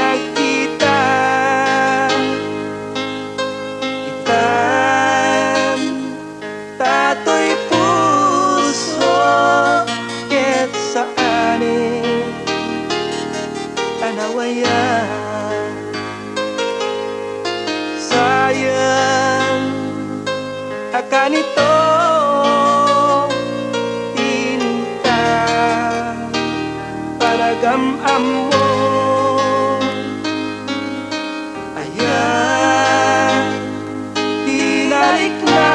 nagkita. Ikan tato'y puso ket sa anin anawaya. Sayang akan ito tinta panagam-am mo. Ayan, tinalik na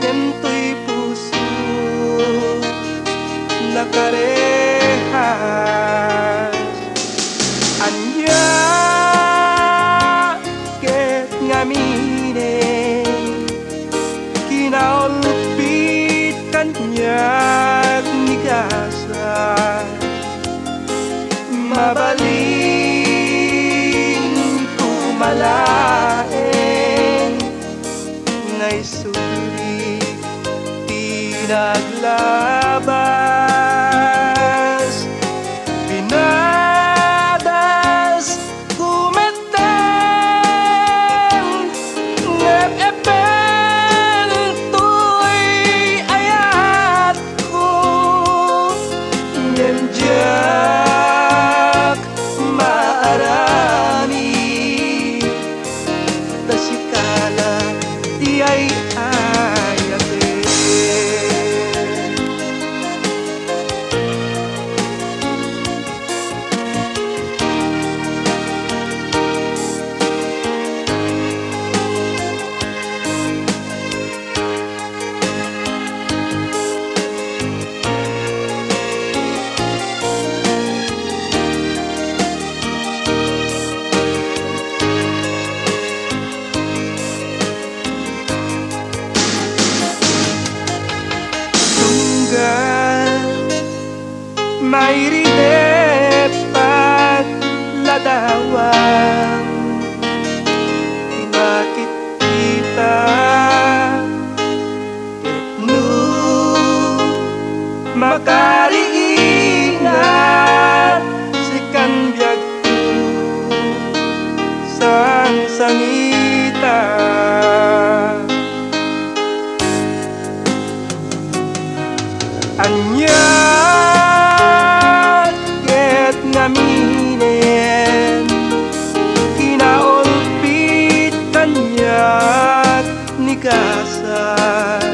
yanto'y puso nakarehas. Anya ket ngamine kinaulpit kanyak ni kasa mabalin kumalain ngay sulit pinaglabas pinadas kumeten ngep epen tuy ayat ko nyenjak maarami tasikala di ay ayate. May rinepat ladawang bakit kita no makariingat sikan biag ko sang sangita. Anya ket ngaminen kinaulpit kanyak ni kasal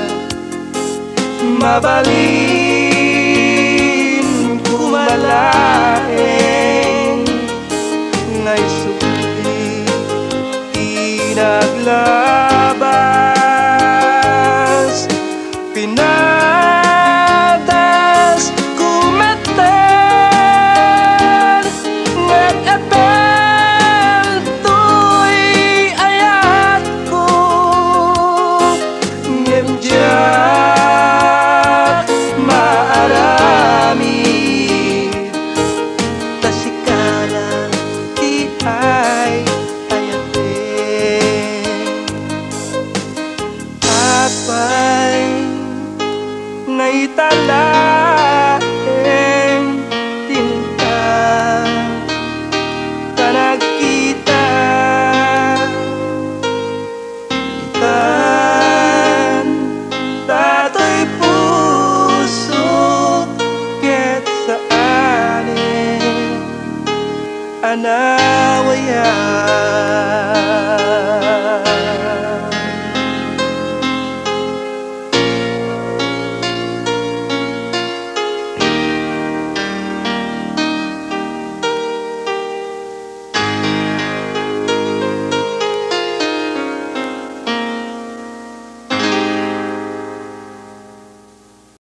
mabalin kumalain ngay sulit pinaglabas pinadas kumeten ngek epel tuy ayat ko nyenjak maarami tasikala di ay ayate. Apay naitalaeng tinta panagkita. Ikan tato'y puso ket sa anin anawaya.